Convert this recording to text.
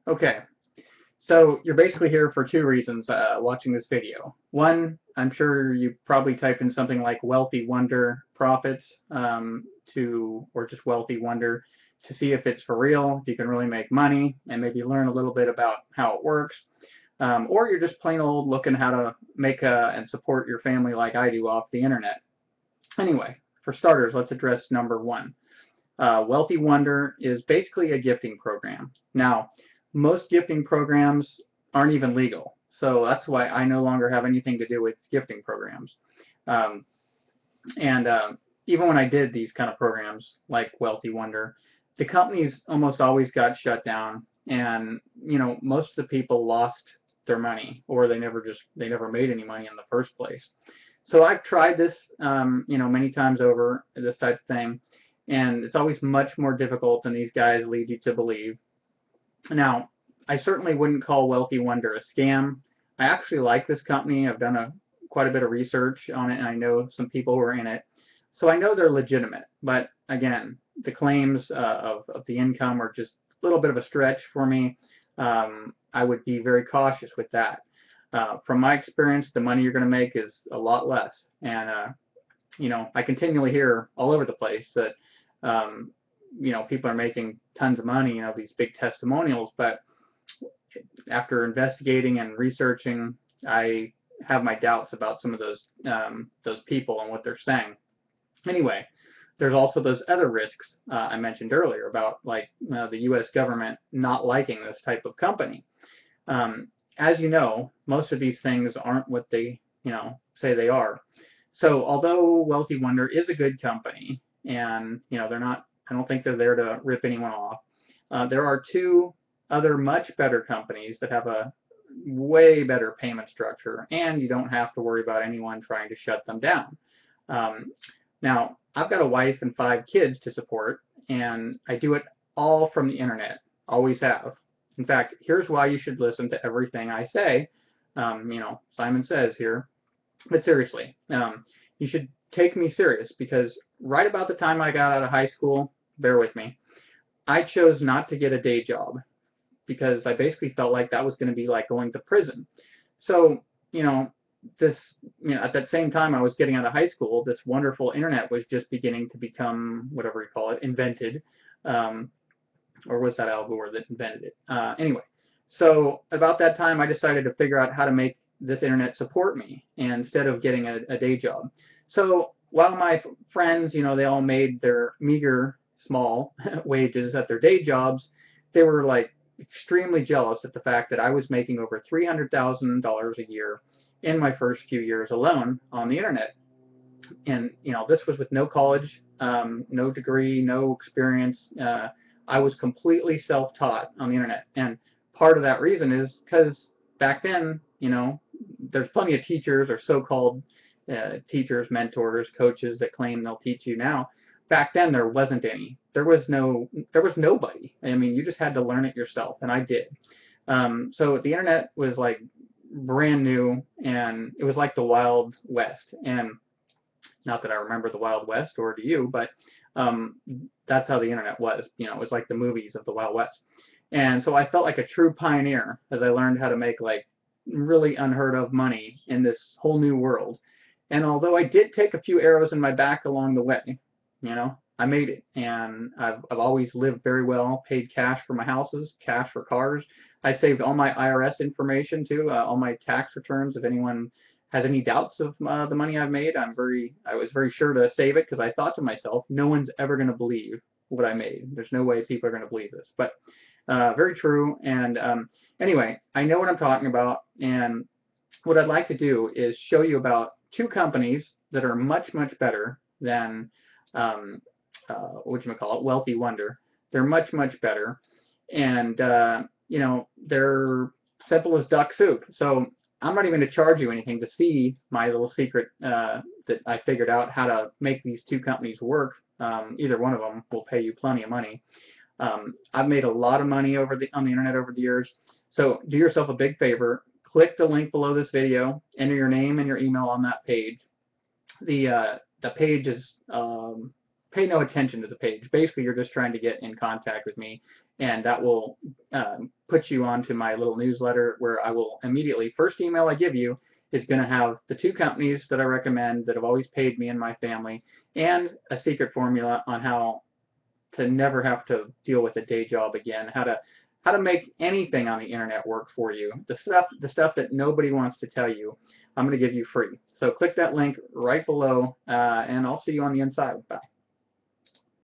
Okay, so you're basically here for two reasons watching this video. One, I'm sure you probably typed in something like Wealthy Wonder Profits or just Wealthy Wonder to see if it's for real, if you can really make money, and maybe learn a little bit about how it works. Or you're just plain old looking how to make and support your family like I do off the internet. Anyway, for starters, let's address number one. Wealthy Wonder is basically a gifting program. Now, most gifting programs aren't even legal, so that's why I no longer have anything to do with gifting programs. Um, and even when I did these kind of programs like Wealthy Wonder, the companies almost always got shut down, and most of the people lost their money, or they never made any money in the first place. So I've tried this, many times over, this type of thing, and it's always much more difficult than these guys lead you to believe. Now, I certainly wouldn't call Wealthy Wonder a scam. I actually like this company. I've done quite a bit of research on it, and I know some people who are in it. So I know they're legitimate. But again, the claims of the income are just a little bit of a stretch for me. I would be very cautious with that. From my experience, the money you're going to make is a lot less. And I continually hear all over the place that people are making tons of money, these big testimonials, but after investigating and researching, I have my doubts about some of those people and what they're saying. Anyway, there's also those other risks I mentioned earlier about like the U.S. government not liking this type of company. As you know, most of these things aren't what they say they are. So although Wealthy Wonder is a good company, and they're not, I don't think they're there to rip anyone off. There are two other much better companies that have a way better payment structure, and you don't have to worry about anyone trying to shut them down. Um, Now, I've got a wife and 5 kids to support, and I do it all from the internet. Always have. In fact, here's why you should listen to everything I say. Simon Says here. But seriously, you should take me serious because right about the time I got out of high school, bear with me, I chose not to get a day job because I basically felt like that was going to be like going to prison. So, you know, this, at that same time I was getting out of high school, this wonderful internet was just beginning to become, whatever you call it, invented. Um, or was that Al Gore that invented it? Anyway, so about that time I decided to figure out how to make this internet support me instead of getting a day job. So while my friends, they all made their meager, small wages at their day jobs, they were like extremely jealous at the fact that I was making over $300,000 a year in my first few years alone on the internet. And this was with no college, no degree, no experience. I was completely self-taught on the internet, and part of that reason is because back then, there's plenty of teachers or so-called teachers, mentors, coaches that claim they'll teach you now. Back then, there wasn't any. There was nobody. I mean, you just had to learn it yourself, and I did. So the internet was like brand new, and it was like the Wild West. And not that I remember the Wild West, or do you, but um, that's how the internet was. It was like the movies of the Wild West. And so I felt like a true pioneer as I learned how to make like really unheard of money in this whole new world. And although I did take a few arrows in my back along the way, I made it. And I've always lived very well, paid cash for my houses, cash for cars. I saved all my IRS information too, all my tax returns. If anyone has any doubts of the money I've made, I was very sure to save it because I thought to myself, no one's ever going to believe what I made. There's no way people are going to believe this. But very true. And anyway, I know what I'm talking about. And what I'd like to do is show you about two companies that are much, much better than whatchamacallit, Wealthy Wonder. They're much, much better. And, they're simple as duck soup. So I'm not even going to charge you anything to see my little secret that I figured out how to make these two companies work. Either one of them will pay you plenty of money. I've made a lot of money on the internet over the years. So do yourself a big favor. Click the link below this video. Enter your name and your email on that page. The page is pay no attention to the page. Basically, you're just trying to get in contact with me, and that will put you onto my little newsletter where I will immediately, first email I give you is going to have the 2 companies that I recommend that have always paid me and my family, and a secret formula on how to never have to deal with a day job again, how to make anything on the internet work for you. The stuff that nobody wants to tell you, I'm going to give you free. So click that link right below, and I'll see you on the inside. Bye.